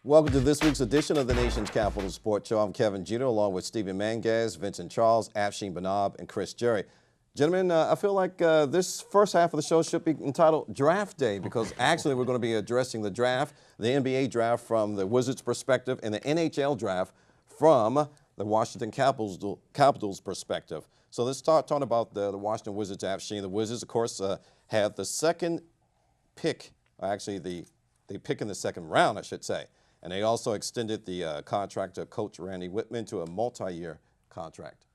Welcome to this week's edition of the Nation's Capital Sports Show. I'm Kevin Jeter, along with Stephen Mangas, Vincent Charles, Afshin Banab, and Chris Jerry. Gentlemen, I feel like this first half of the show should be entitled Draft Day, because actually we're going to be addressing the draft, the NBA draft from the Wizards' perspective, and the NHL draft from the Washington Capitals' perspective. So let's start talking about the Washington Wizards. Afshin, the Wizards, of course, have the second pick, actually they pick in the second round, I should say. And they also extended the contract of Coach Randy Whitman to a multi-year contract.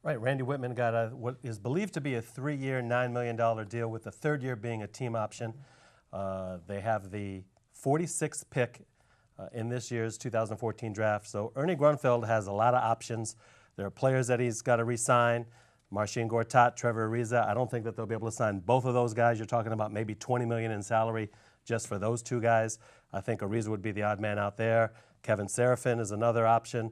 Right, Randy Whitman got what is believed to be a 3-year, $9 million deal, with the third year being a team option. They have the 46th pick in this year's 2014 draft. So Ernie Grunfeld has a lot of options. There are players that he's got to re-sign. Marcin Gortat, Trevor Ariza. I don't think that they'll be able to sign both of those guys. You're talking about maybe $20 million in salary just for those two guys. I think Ariza would be the odd man out there. Kevin Serafin is another option.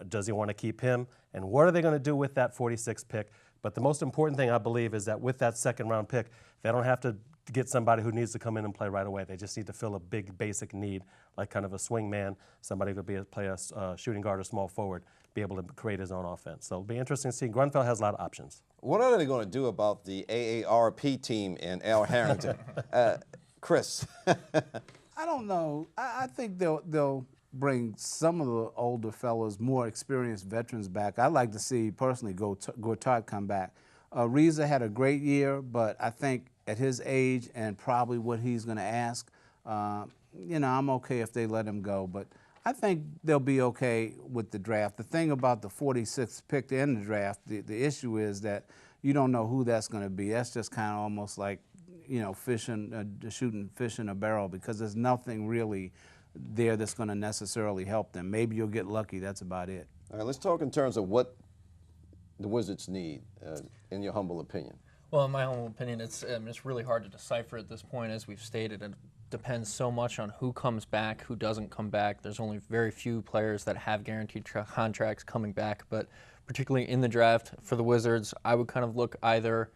Does he want to keep him? And what are they going to do with that 46th pick? But the most important thing, I believe, is that with that second-round pick, they don't have to get somebody who needs to come in and play right away. They just need to fill a big basic need, like kind of a swing man, somebody who could play a shooting guard or small forward, be able to create his own offense. So it'll be interesting to see. Grunfeld has a lot of options. What are they going to do about the AARP team in Al Harrington? Chris? I don't know. I think they'll bring some of the older fellows, more experienced veterans back. I'd like to see, personally, Gortat come back. Ariza had a great year, but I think at his age and probably what he's going to ask, you know, I'm okay if they let him go. But I think they'll be okay with the draft. The thing about the 46th pick in the draft, the issue is that you don't know who that's going to be. That's just kind of almost like, you know, shooting fish in a barrel, because there's nothing really there that's going to necessarily help them. Maybe you'll get lucky. That's about it. All right, let's talk in terms of what the Wizards need, in your humble opinion. Well, in my humble opinion, it's really hard to decipher at this point. As we've stated, it depends so much on who comes back, who doesn't come back. There's only very few players that have guaranteed contracts coming back, but particularly in the draft for the Wizards, I would kind of look either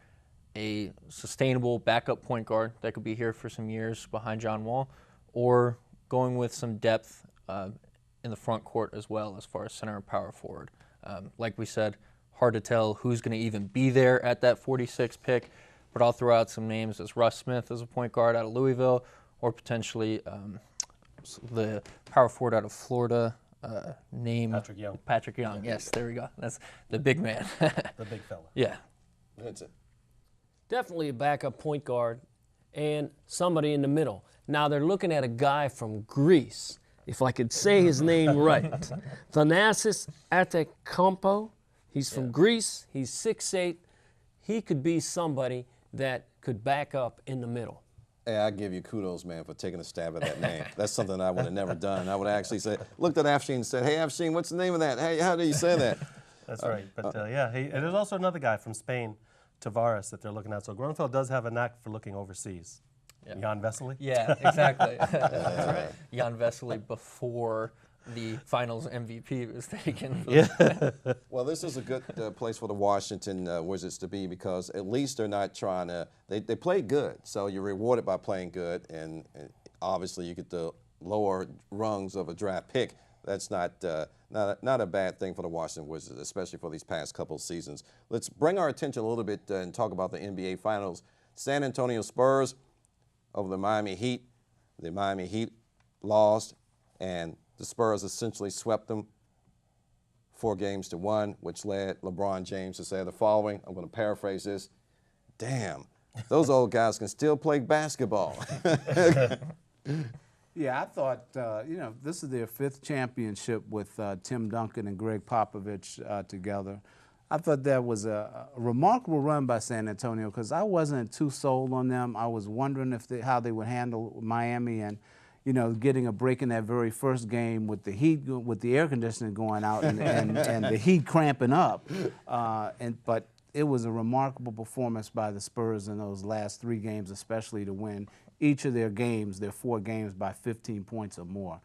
a sustainable backup point guard that could be here for some years behind John Wall, or going with some depth in the front court as well, as far as center and power forward. Like we said, hard to tell who's going to even be there at that 46th pick, but I'll throw out some names as Russ Smith as a point guard out of Louisville, or potentially the power forward out of Florida, Patrick Young. Yes, there we go. That's the big man. The big fella. Yeah. That's it. Definitely a backup point guard and somebody in the middle. Now they're looking at a guy from Greece, if I could say his name right. Thanasis Antetokounmpo. He's from Greece. He's 6'8". He could be somebody that could back up in the middle. Hey, I give you kudos, man, for taking a stab at that name. That's something I would have never done. I would actually say, looked at Afshin and said, hey, Afshin, what's the name of that? Hey, how do you say that? That's right. But yeah, and there's also another guy from Spain, Tavares, that they're looking at. So Grunfeld does have a knack for looking overseas. Yeah. Jan Vesely? Yeah, exactly. That's right. Jan Vesely before the finals MVP was taken. Yeah. Well, this is a good place for the Washington Wizards to be, because at least they're not trying to, they play good. So you're rewarded by playing good, and obviously you get the lower rungs of a draft pick. That's not a bad thing for the Washington Wizards, especially for these past couple of seasons. Let's bring our attention a little bit and talk about the NBA Finals. San Antonio Spurs over the Miami Heat. The Miami Heat lost, and the Spurs essentially swept them 4-1, which led LeBron James to say the following. I'm going to paraphrase this. Damn, those old guys can still play basketball. Yeah, I thought, you know, this is their 5th championship with Tim Duncan and Greg Popovich together. I thought that was a remarkable run by San Antonio, because I wasn't too sold on them. I was wondering how they would handle Miami, and, you know, getting a break in that very first game with the heat, with the air conditioning going out and the heat cramping up. But it was a remarkable performance by the Spurs in those last 3 games, especially to win each of their games, their 4 games, by 15 points or more.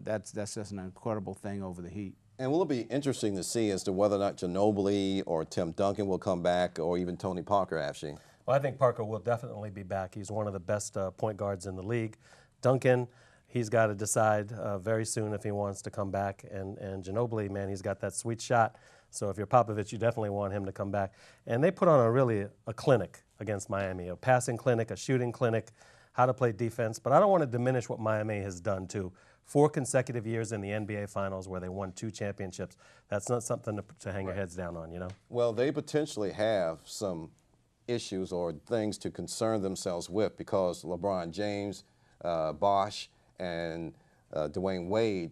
That's just an incredible thing over the Heat. And will it be interesting to see as to whether or not Ginobili or Tim Duncan will come back, or even Tony Parker, Afshin? Well, I think Parker will definitely be back. He's one of the best point guards in the league. Duncan, he's got to decide very soon if he wants to come back. And Ginobili, man, he's got that sweet shot. So if you're Popovich, you definitely want him to come back. And they put on a clinic against Miami, a passing clinic, a shooting clinic, how to play defense. But I don't want to diminish what Miami has done, too. 4 consecutive years in the NBA Finals where they won 2 championships. That's not something to hang your heads down on, you know? Well, they potentially have some issues or things to concern themselves with because LeBron James, Bosh, and Dwayne Wade,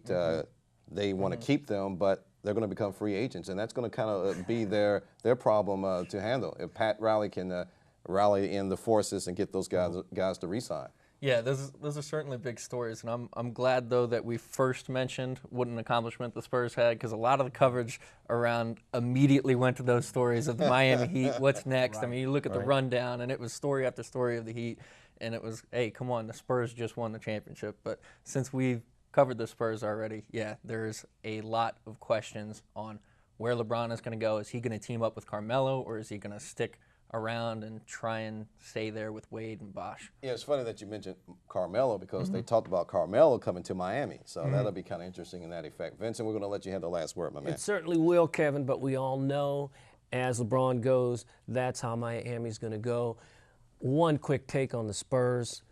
they want to keep them, but they're going to become free agents, and that's going to kind of be their problem to handle. If Pat Riley can rally in the forces and get those guys to re-sign. Yeah, those are certainly big stories, and I'm glad, though, that we first mentioned what an accomplishment the Spurs had, because a lot of the coverage around immediately went to those stories of the Miami Heat, what's next. Right. I mean, you look at the rundown, and it was story after story of the Heat, and it was, hey, come on, the Spurs just won the championship. But since we've covered the Spurs already, yeah, there's a lot of questions on where LeBron is going to go. Is he going to team up with Carmelo, or is he going to stick around and try and stay there with Wade and Bosh? Yeah, it's funny that you mentioned Carmelo because they talked about Carmelo coming to Miami. So that'll be kind of interesting in that effect. Vincent, we're going to let you have the last word, my man. It certainly will, Kevin, but we all know as LeBron goes, that's how Miami's going to go. One quick take on the Spurs.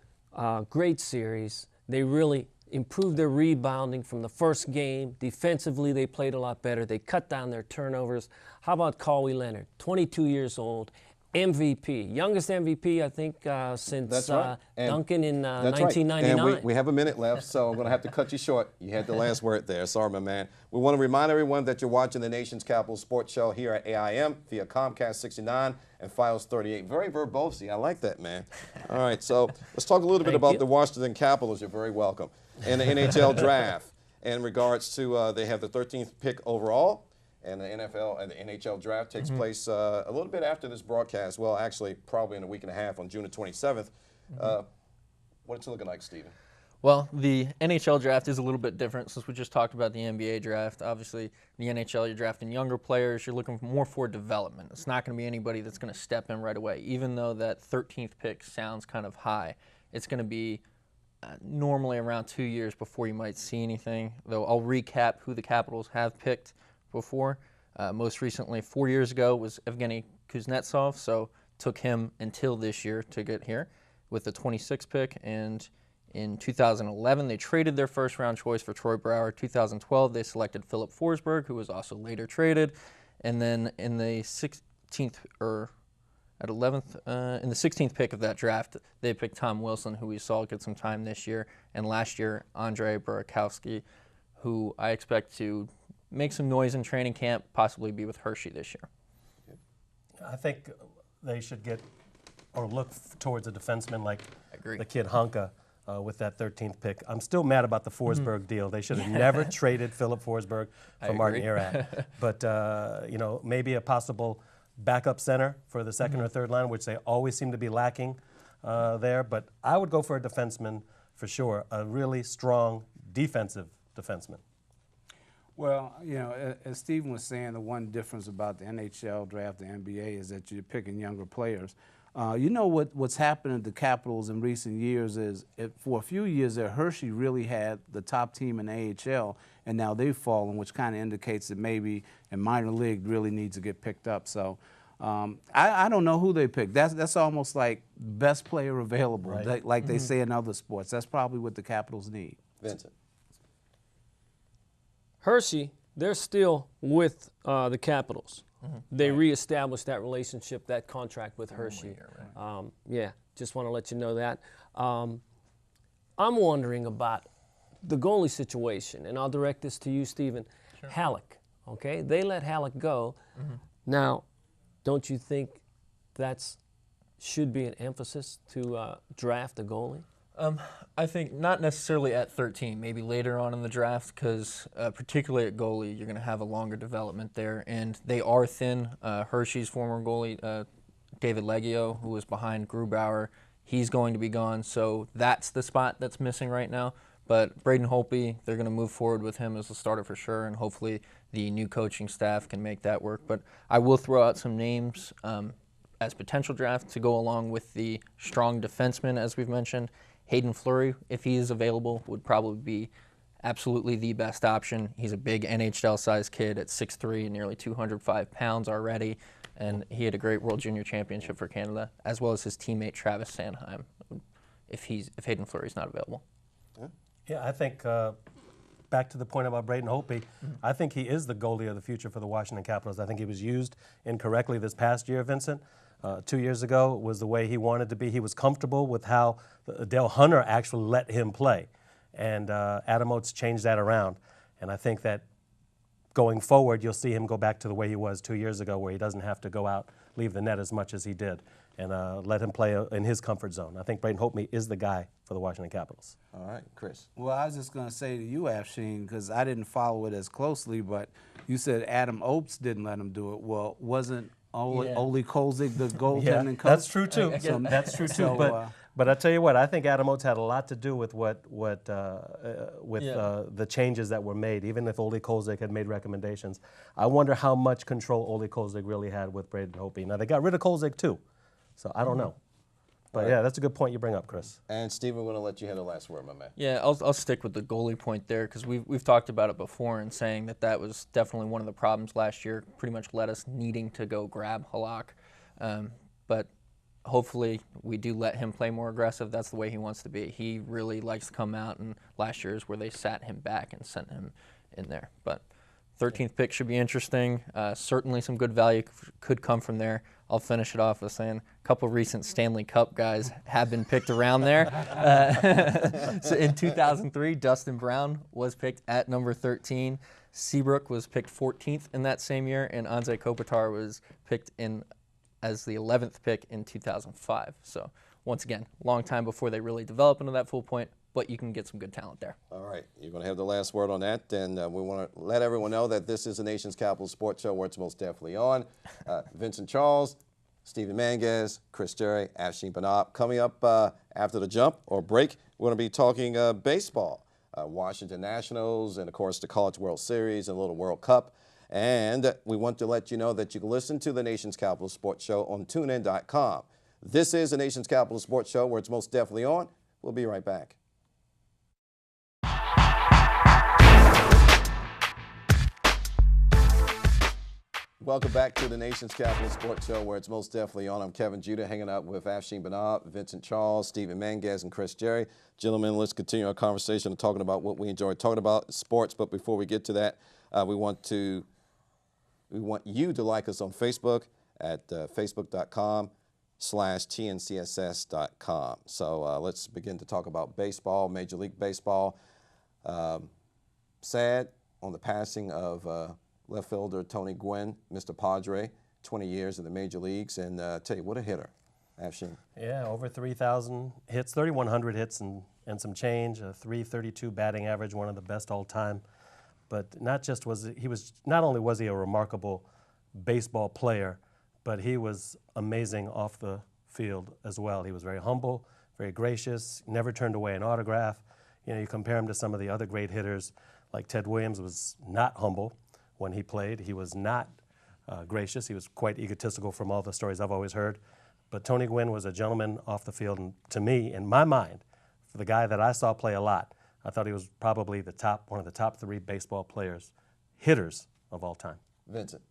Great series. They really improved their rebounding from the first game. Defensively, they played a lot better. They cut down their turnovers. How about Kawhi Leonard, 22 years old, MVP, youngest MVP, I think, since Duncan in 1999. Right. And we have a minute left, so I'm going to have to cut you short. You had the last word there. Sorry, my man. We want to remind everyone that you're watching the nation's capital sports show here at AIM via Comcast 69 and Fios 38. Very verbosely. I like that, man. All right, so let's talk a little bit about the Washington Capitals. You're very welcome. And the NHL draft. In regards to, they have the 13th pick overall. And the NFL and the NHL draft takes place a little bit after this broadcast. Well, actually, probably in a week and a half on June the 27th. What's it looking like, Stephen? Well, the NHL draft is a little bit different since we just talked about the NBA draft. Obviously, the NHL, you're drafting younger players. You're looking more for development. It's not going to be anybody that's going to step in right away. Even though that 13th pick sounds kind of high, it's going to be normally around 2 years before you might see anything. Though I'll recap who the Capitals have picked before. Most recently, 4 years ago, was Evgeny Kuznetsov, so took him until this year to get here with the 26th pick. And in 2011, they traded their first-round choice for Troy Brouwer. 2012, they selected Philip Forsberg, who was also later traded. And then in the 16th pick of that draft, they picked Tom Wilson, who we saw get some time this year, and last year, Andrei Burakovsky, who I expect to make some noise in training camp, possibly be with Hershey this year. I think they should get or look towards a defenseman like Agree. the kid Honka with that 13th pick. I'm still mad about the Forsberg deal. They should have never traded Philip Forsberg for Martin Erat. But, you know, maybe a possible backup center for the second or third line, which they always seem to be lacking there. But I would go for a defenseman for sure, a really strong defensive defenseman. Well, you know, as Stephen was saying, the one difference about the NHL draft, the NBA, is that you're picking younger players. You know what's happened at the Capitals in recent years is, for a few years there, Hershey really had the top team in the AHL, and now they've fallen, which kind of indicates that maybe in minor league really needs to get picked up. So I don't know who they picked. That's almost like best player available, right. like they say in other sports. That's probably what the Capitals need. Vincent. Hershey, they're still with the Capitals. They reestablished that relationship, that contract with Hershey. Yeah, just want to let you know that. I'm wondering about the goalie situation, and I'll direct this to you, Stephen. Sure. Halleck, okay? They let Halleck go. Now, don't you think that should be an emphasis to draft a goalie? I think not necessarily at 13, maybe later on in the draft, because particularly at goalie, you're going to have a longer development there, and they are thin. Hershey's former goalie, David Leggio, who was behind Grubauer, he's going to be gone, so that's the spot that's missing right now. But Braden Holtby, they're going to move forward with him as a starter for sure, and hopefully the new coaching staff can make that work. But I will throw out some names as potential draft to go along with the strong defensemen, as we've mentioned. Hayden Fleury, if he is available, would probably be absolutely the best option. He's a big NHL-sized kid at 6'3", and nearly 205 pounds already, and he had a great World Junior Championship for Canada, as well as his teammate Travis Sanheim, if Hayden Fleury's not available. Yeah, I think back to the point about Braden Holtby, I think he is the goalie of the future for the Washington Capitals. I think he was used incorrectly this past year, Vincent. 2 years ago was the way he wanted to be. He was comfortable with how Dale Hunter actually let him play. And Adam Oates changed that around. And I think that going forward, you'll see him go back to the way he was 2 years ago, where he doesn't have to go out, leave the net as much as he did, and let him play in his comfort zone. I think Braden Holtby is the guy for the Washington Capitals. All right, Chris. Well, I was just going to say to you, Afshin, because I didn't follow it as closely, but you said Adam Oates didn't let him do it. Well, wasn't Ole Kolzig the goaltending coach? That's true too. That's true too. But I tell you what, I think Adam Oates had a lot to do with the changes that were made. Even if Ole Kolzig had made recommendations, I wonder how much control Ole Kolzig really had with Braden Holtby. Now they got rid of Kolzig too, so I don't know. But yeah, that's a good point you bring up, Chris. And Stephen, we're going to let you have the last word, my man. Yeah, I'll stick with the goalie point there, because we've talked about it before and saying that was definitely one of the problems last year. Pretty much led us needing to go grab Halak, but hopefully we do let him play more aggressive. That's the way he wants to be. He really likes to come out, and last year is where they sat him back and sent him in there. But 13th pick should be interesting. Certainly some good value could come from there. I'll finish it off with saying a couple recent Stanley Cup guys have been picked around there. So in 2003, Dustin Brown was picked at number 13. Seabrook was picked 14th in that same year, and Anze Kopitar was picked in as the 11th pick in 2005. So once again, long time before they really develop into that full point, but you can get some good talent there. All right, you're going to have the last word on that, and we want to let everyone know that this is the Nation's Capital Sports Show, where it's most definitely on. Vincent Charles, Stephen Mangas, Chris Jerry, Afshin Banab. Coming up after the jump or break, we're going to be talking baseball, Washington Nationals, and of course the College World Series and a little World Cup. And we want to let you know that you can listen to the Nation's Capital Sports Show on TuneIn.com. This is the Nation's Capital Sports Show, where it's most definitely on. We'll be right back. Welcome back to the Nation's Capital Sports Show, where it's most definitely on. I'm Kevin Judah, hanging out with Afshin Banab, Vincent Charles, Stephen Mangas, and Chris Jerry. Gentlemen, let's continue our conversation and talking about what we enjoy talking about, sports. But before we get to that, we want you to like us on Facebook at facebook.com/tncss.com. So let's begin to talk about baseball, Major League Baseball. Sad on the passing of left fielder Tony Gwynn, Mr. Padre, 20 years in the major leagues, and tell you, what a hitter, Afshin. Yeah, over 3,000 hits, 3,100 hits and some change, a .332 batting average, one of the best all time. But not only was he a remarkable baseball player, but he was amazing off the field as well. He was very humble, very gracious, never turned away an autograph. You know, you compare him to some of the other great hitters, like Ted Williams was not humble when he played. He was not gracious. He was quite egotistical from all the stories I've always heard. But Tony Gwynn was a gentleman off the field, and to me, in my mind, for the guy that I saw play a lot, I thought he was probably one of the top 3 baseball hitters of all time. Vincent.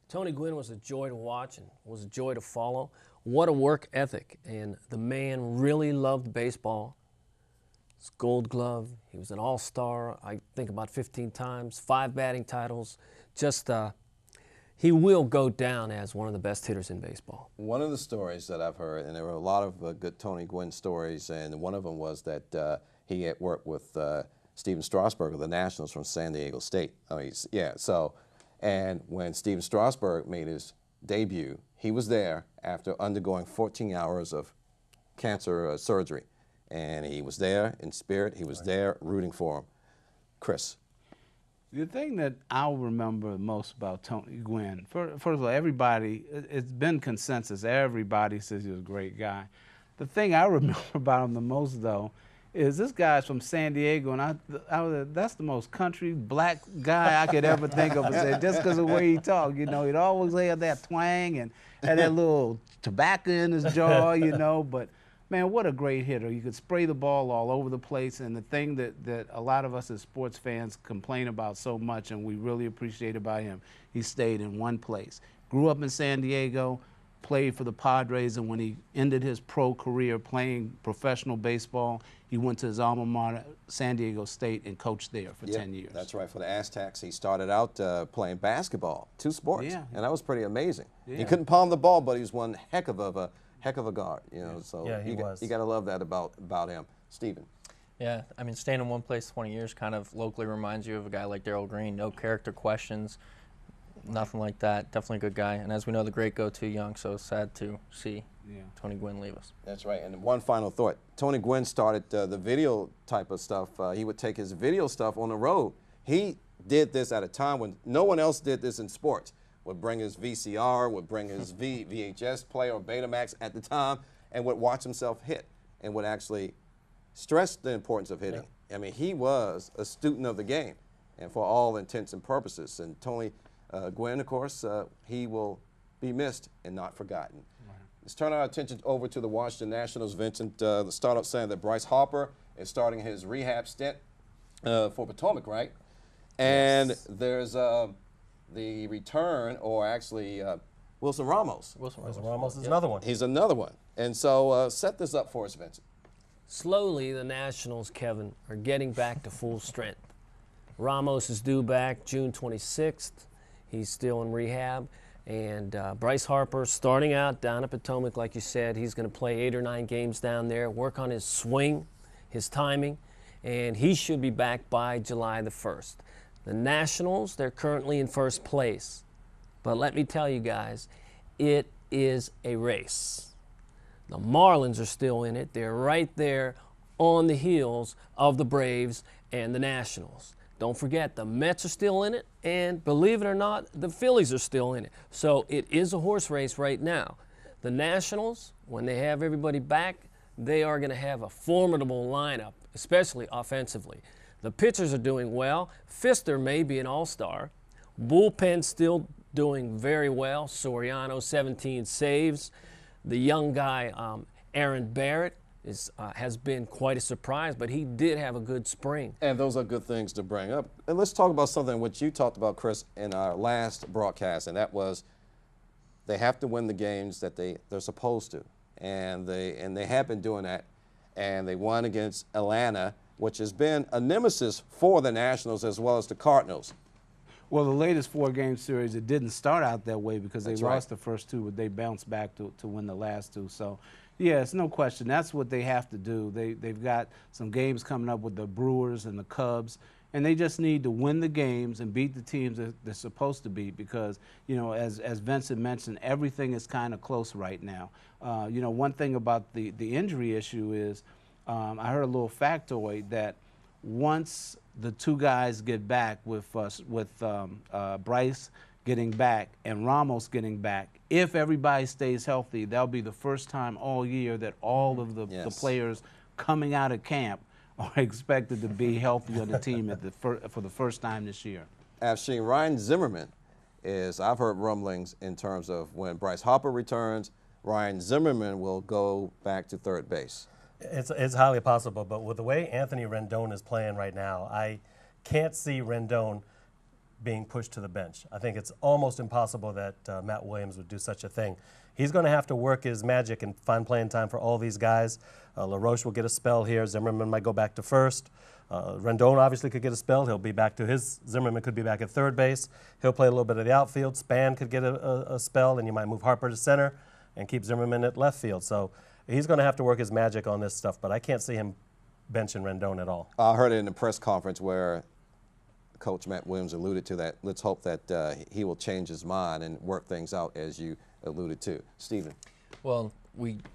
Tony Gwynn was a joy to watch and was a joy to follow. What a work ethic, and the man really loved baseball. His Gold Glove, he was an all-star, I think about 15 times, 5 batting titles. He will go down as one of the best hitters in baseball. One of the stories that I've heard, and there were a lot of good Tony Gwynn stories, and one of them was that he had worked with Steven Strasburg of the Nationals from San Diego State. And when Steven Strasburg made his debut, he was there after undergoing 14 hours of cancer surgery. And he was there in spirit. He was there rooting for him. Chris. The thing that I'll remember most about Tony Gwynn, first of all, everybody, it's been consensus. Everybody says he was a great guy. The thing I remember about him the most, though, is this guy's from San Diego, and that's the most country black guy I could ever think of, just because of the way he talked. You know, he'd always have that twang and had that little tobacco in his jaw, you know, but man, what a great hitter. You could spray the ball all over the place, and the thing that a lot of us as sports fans complain about so much, and we really appreciate about him, he stayed in one place. Grew up in San Diego, played for the Padres, and when he ended his pro career playing professional baseball, he went to his alma mater, San Diego State, and coached there for 10 years. That's right. For the Aztecs, he started out playing basketball, 2 sports, Yeah. and that was pretty amazing. Yeah. He couldn't palm the ball, but he was one heck of a guard. You know, so Yeah, he was. You got to love that about him, Stephen. Yeah, I mean, staying in one place 20 years kind of locally reminds you of a guy like Darrell Green. No character questions, nothing like that. Definitely a good guy. And as we know, the great go too young, so it's sad to see Tony Gwynn leave us. That's right. And one final thought. Tony Gwynn started the video type of stuff. He would take his video stuff on the road. He did this at a time when no one else did this in sports. Would bring his VCR, would bring his VHS player or Betamax at the time, and would watch himself hit and would actually stress the importance of hitting. I mean, he was a student of the game, and for all intents and purposes. And Tony Gwynn, of course, he will be missed and not forgotten. Let's turn our attention over to the Washington Nationals. Vincent, the startup saying that Bryce Harper is starting his rehab stint for Potomac, right? And there's the return, or actually Wilson Ramos. Wilson Ramos is another one. He's another one. And so set this up for us, Vincent. Slowly, the Nationals, Kevin, are getting back to full strength. Ramos is due back June 26th. He's still in rehab. And Bryce Harper, starting out down at Potomac, like you said, he's going to play 8 or 9 games down there, work on his swing, his timing, and he should be back by July the 1st. The Nationals, they're currently in first place. But let me tell you guys, it is a race. The Marlins are still in it. They're right there on the heels of the Braves and the Nationals. Don't forget, the Mets are still in it, and believe it or not, the Phillies are still in it. So it is a horse race right now. The Nationals, when they have everybody back, they are going to have a formidable lineup, especially offensively. The pitchers are doing well. Fister may be an all-star. Bullpen still doing very well. Soriano, 17 saves. The young guy, Aaron Barrett, has been quite a surprise, but he did have a good spring. And those are good things to bring up. And let's talk about something which you talked about, Chris, in our last broadcast, and that was they have to win the games that they're supposed to. And they have been doing that. And they won against Atlanta, which has been a nemesis for the Nationals as well as the Cardinals. Well, the latest 4-game series, it didn't start out that way because they That's lost right. the first 2, but they bounced back to win the last 2. So, yeah, it's no question. That's what they have to do. They've got some games coming up with the Brewers and the Cubs, and they just need to win the games and beat the teams that they're supposed to beat because, you know, as Vincent mentioned, everything is kind of close right now. You know, one thing about the injury issue is I heard a little factoid that once the 2 guys get back with Bryce getting back and Ramos getting back, if everybody stays healthy, that'll be the first time all year that all of the players coming out of camp are expected to be healthy on the team for the first time this year. Afshin, Ryan Zimmerman is, I've heard rumblings in terms of when Bryce Harper returns, Ryan Zimmerman will go back to third base. It's highly possible, but with the way Anthony Rendon is playing right now, I can't see Rendon being pushed to the bench. I think it's almost impossible that Matt Williams would do such a thing. He's going to have to work his magic and find playing time for all these guys. LaRoche will get a spell here. Zimmerman might go back to first. Rendon obviously could get a spell. He'll be back to his. Zimmerman could be back at third base. He'll play a little bit of the outfield. Span could get a spell, and you might move Harper to center and keep Zimmerman at left field. So he's going to have to work his magic on this stuff, but I can't see him benching Rendon at all. I heard it in the press conference where Coach Matt Williams alluded to that. Let's hope that he will change his mind and work things out as you alluded to. Stephen. Well,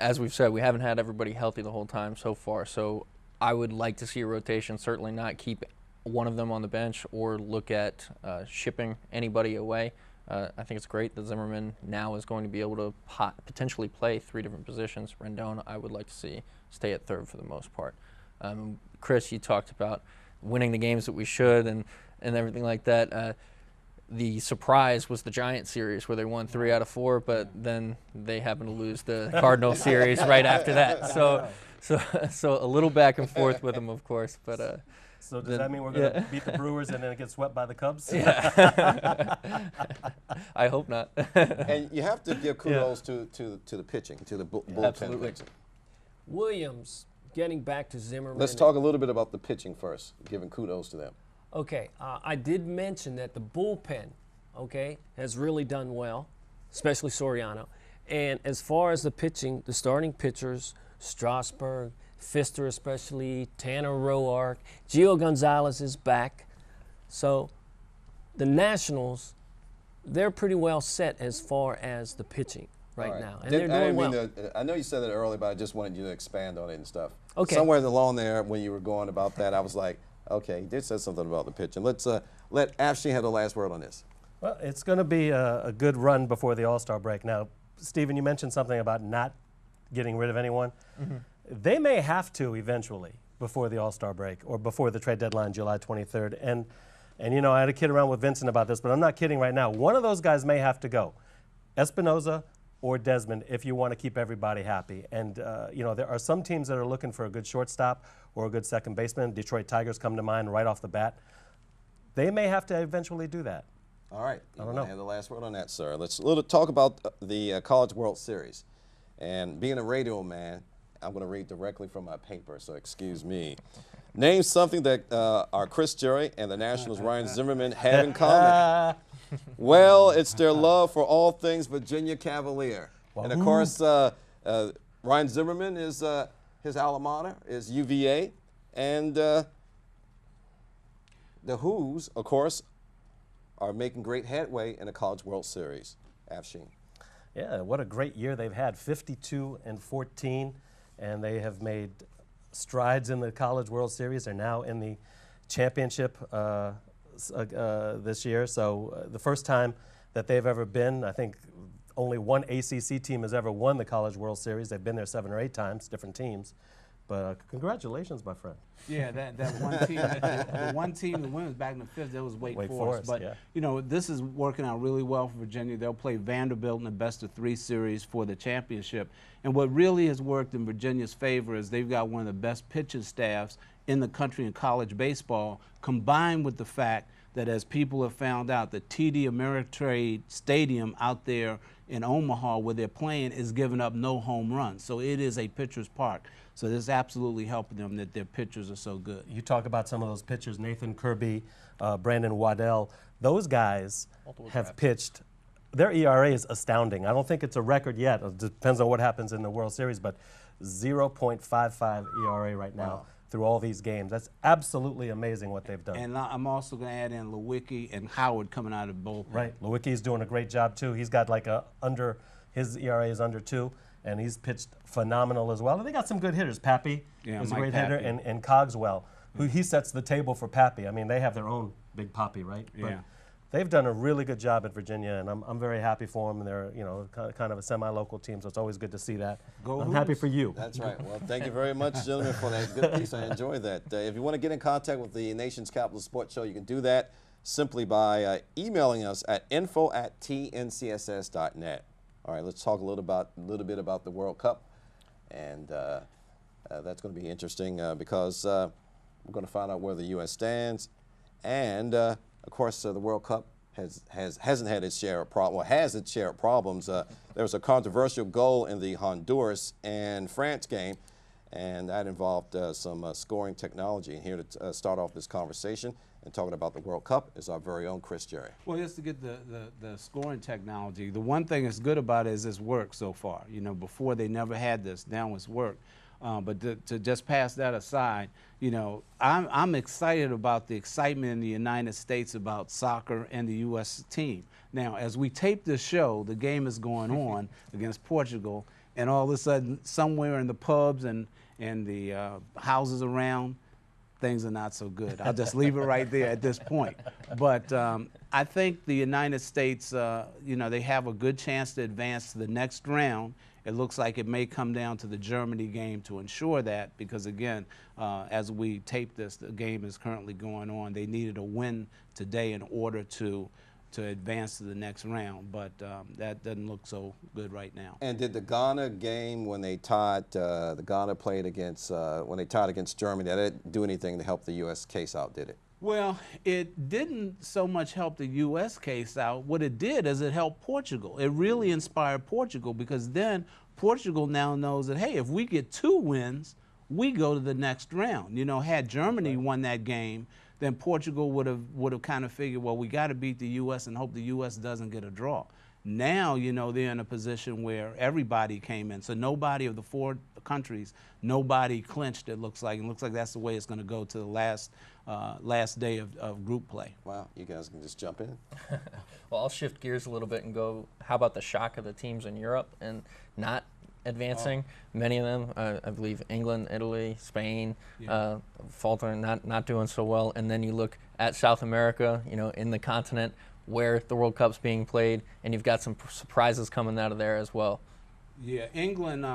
as we've said, we haven't had everybody healthy the whole time so far, so I would like to see a rotation, certainly not keep one of them on the bench or look at shipping anybody away. I think it's great that Zimmerman now is going to be able to potentially play 3 different positions. Rendon, I would like to see stay at third for the most part. Chris, you talked about winning the games that we should and everything like that. the surprise was the Giant series where they won 3 out of 4, but then they happened to lose the Cardinal series right after that. So a little back and forth with them, of course, but. So does that mean we're going to beat the Brewers and then get swept by the Cubs? Yeah. I hope not. And you have to give kudos to the pitching, to the bullpen Absolutely. pitching. Williams, getting back to Zimmerman. Let's talk a little bit about the pitching first, giving kudos to them. Okay, I did mention that the bullpen, okay, has really done well, especially Soriano. And as far as the pitching, the starting pitchers, Strasburg, Pfister especially, Tanner Roark, Gio Gonzalez is back. So the Nationals, they're pretty well set as far as the pitching right now. And they're doing well. I know you said it earlier, but I just wanted you to expand on it and stuff. Okay. Somewhere along there when you were going about that, I was like, okay, he did say something about the pitching. Let's let Afshin have the last word on this. Well, it's going to be a good run before the All-Star break. Now, Stephen, you mentioned something about not getting rid of anyone. Mm-hmm. They may have to eventually before the All-Star break or before the trade deadline, July 23rd. And you know, I had to kid around with Vincent about this, but I'm not kidding right now. One of those guys may have to go, Espinoza or Desmond, if you want to keep everybody happy. And, you know, there are some teams that are looking for a good shortstop or a good second baseman. Detroit Tigers come to mind right off the bat. They may have to eventually do that. All right. I don't know. I have the last word on that, sir. Let's talk about the College World Series. And being a radio man, I'm going to read directly from my paper, so excuse me. Name something that our Chris Jerry and the Nationals' Ryan Zimmerman have in common. Well, it's their love for all things Virginia Cavalier. Well, and of course, Ryan Zimmerman is his alma mater is UVA, and the Who's, of course, are making great headway in the College World Series. Afshin. Yeah, what a great year they've had, 52-14, and they have made strides in the College World Series. They're now in the championship this year. So the first time that they've ever been, I think only one ACC team has ever won the College World Series. They've been there 7 or 8 times, different teams. But congratulations, my friend. Yeah, that one team, the one team that wins back in the 50s, that was Wake Forest. But, yeah. you know, this is working out really well for Virginia. They'll play Vanderbilt in the best-of-3 series for the championship. And what really has worked in Virginia's favor is they've got one of the best pitching staffs in the country in college baseball, combined with the fact that, as people have found out, the TD Ameritrade Stadium out there in Omaha where they're playing is giving up no home runs. So it is a pitcher's park. So this is absolutely helping them that their pitchers are so good. You talk about some of those pitchers, Nathan Kirby, Brandon Waddell. Those guys have pitched. Their ERA is astounding. I don't think it's a record yet. It depends on what happens in the World Series, but 0.55 ERA right now through all these games. That's absolutely amazing what they've done. And I'm also going to add in Lewicki and Howard coming out of bullpen. Right. Lewicki's doing a great job, too. He's got like his ERA is under 2. And he's pitched phenomenal as well. And they got some good hitters. Pappy is a great hitter, and Cogswell, who he sets the table for Pappy. I mean, they have their own Big Papi, right? Yeah. But they've done a really good job at Virginia, and I'm very happy for them. And they're, you know, kind of a semi-local team, so it's always good to see that. I'm happy for you. That's right. Well, thank you very much, gentlemen, for that good piece. I enjoyed that. If you want to get in contact with the Nation's Capital Sports Show, you can do that simply by emailing us at info@tncss.net. All right, let's talk a little bit about the World Cup, and that's going to be interesting because we're going to find out where the U.S. stands, and of course the World Cup hasn't had its share of problems. Well, has its share of problems. There was a controversial goal in the Honduras and France game, and that involved some scoring technology. And here to start off this conversation and talking about the World Cup is our very own Chris Jerry. Well, just to get the scoring technology, the one thing that's good about it is it's worked so far. You know, before they never had this, now it's worked. But to just pass that aside, you know, I'm excited about the excitement in the United States about soccer and the U.S. team. Now, as we tape this show, the game is going on against Portugal, and all of a sudden, somewhere in the pubs and the houses around, things are not so good. I'll just leave it right there at this point. But I think the United States, you know, they have a good chance to advance to the next round. It looks like it may come down to the Germany game to ensure that because, again, as we tape this, the game is currently going on. They needed a win today in order to to advance to the next round, but that doesn't look so good right now. And did the Ghana game when they tied, the Ghana played against, when they tied against Germany, that didn't do anything to help the U.S. case out, did it? Well, it didn't so much help the U.S. case out. What it did is it helped Portugal. It really inspired Portugal, because then Portugal now knows that, hey, if we get 2 wins, we go to the next round. You know, had Germany won that game, then Portugal would have kind of figured, well, we got to beat the U.S. and hope the U.S. doesn't get a draw. Now, you know, they're in a position where everybody came in. So nobody of the 4 countries, nobody clinched, it looks like. It looks like that's the way it's going to go to the last day of group play. Wow, you guys can just jump in. Well, I'll shift gears a little bit and go, how about the shock of the teams in Europe and not advancing? Many of them, I believe England, Italy, Spain, faltering, not doing so well. And then you look at South America, you know, in the continent where the World Cup's being played, and you've got some surprises coming out of there as well. Yeah, England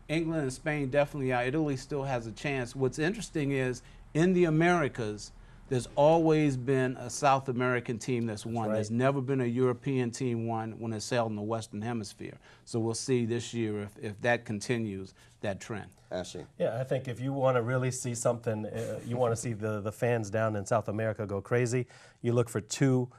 and Spain definitely are. Italy still has a chance. What's interesting is in the Americas, there's always been a South American team that's won. right. There's never been a European team won when it's sailed in the Western Hemisphere. So we'll see this year if that continues, that trend. Ashley. Yeah, I think if you want to really see something, you want to see the fans down in South America go crazy, you look for 2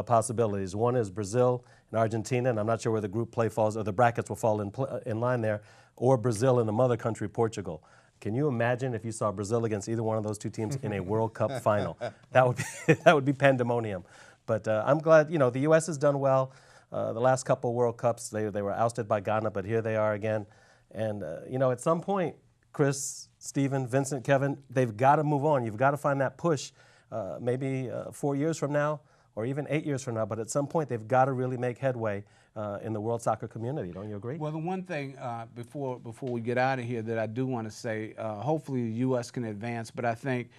possibilities. One is Brazil and Argentina, and I'm not sure where the group play falls, or the brackets will fall in line there, or Brazil and the mother country, Portugal. Can you imagine if you saw Brazil against either one of those 2 teams in a World Cup final? That would be pandemonium. But I'm glad, you know, the U.S. has done well. The last couple World Cups, they were ousted by Ghana, but here they are again. And, you know, at some point, Chris, Stephen, Vincent, Kevin, they've got to move on. You've got to find that push maybe 4 years from now, or even 8 years from now, but at some point they've got to really make headway in the world soccer community. Don't you agree? Well, the one thing before we get out of here that I do want to say, hopefully the U.S. can advance, but I think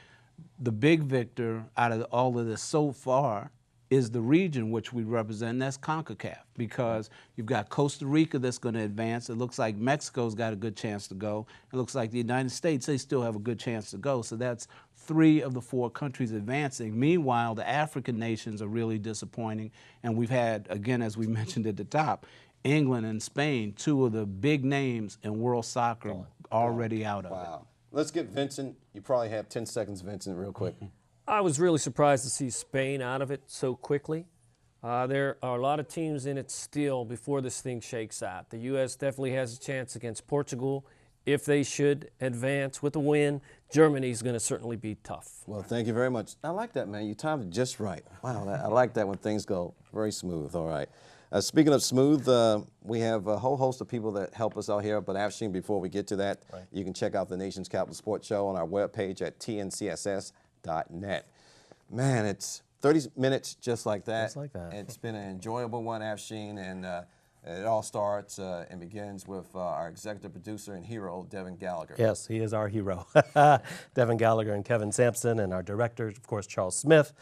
the big victor out of all of this so far is the region which we represent, and that's CONCACAF, because you've got Costa Rica that's going to advance. It looks like Mexico's got a good chance to go. It looks like the United States, they still have a good chance to go. So that's 3 of the 4 countries advancing. Meanwhile, the African nations are really disappointing, and we've had, again, as we mentioned at the top, England and Spain, 2 of the big names in world soccer, already out of it. Wow. Let's get Vincent. You probably have 10 seconds, Vincent, real quick. I was really surprised to see Spain out of it so quickly. There are a lot of teams in it still before this thing shakes out. The U.S. definitely has a chance against Portugal. If they should advance with a win, Germany's going to certainly be tough. Well, thank you very much. I like that, man. You timed it just right. Wow, I like that when things go very smooth. All right. Speaking of smooth, we have a whole host of people that help us out here. But actually, before we get to that, you can check out the Nation's Capital Sports Show on our webpage at tncss.net. Man, it's 30 minutes just like that. Just like that. It's been an enjoyable one, Afshin, and it all starts and begins with our executive producer and hero, Devin Gallagher. Yes, he is our hero. Devin Gallagher and Kevin Sampson, and our director, of course, Charles Smith,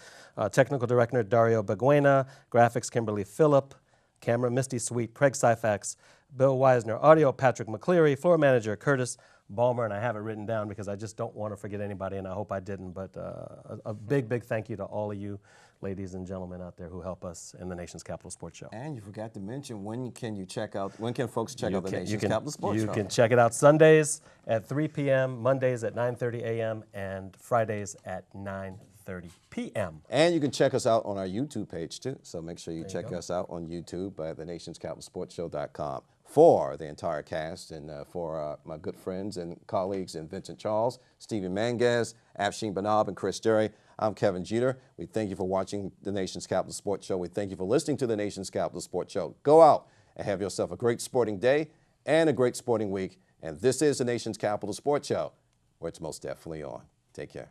technical director, Dario Beguena, graphics, Kimberly Phillip, camera, Misty Sweet, Craig Syfax, Bill Weisner, audio, Patrick McCleary, floor manager, Curtis Balmer, and I have it written down because I just don't want to forget anybody, and I hope I didn't, but a big, big thank you to all of you ladies and gentlemen out there who help us in the Nation's Capital Sports Show. And you forgot to mention, when can folks check out the Nation's Capital Sports Show? You can check it out Sundays at 3 p.m., Mondays at 9:30 a.m., and Fridays at 9:30 p.m. And you can check us out on our YouTube page, too. So make sure you check us out on YouTube at thenationscapitalsportshow.com. For the entire cast and for my good friends and colleagues in Vincent Charles, Stephen Mangas, Afshin Banab, and Chris Jerry, I'm Kevin Jeter. We thank you for watching the Nation's Capital Sports Show. We thank you for listening to the Nation's Capital Sports Show. Go out and have yourself a great sporting day and a great sporting week. And this is the Nation's Capital Sports Show, where it's most definitely on. Take care.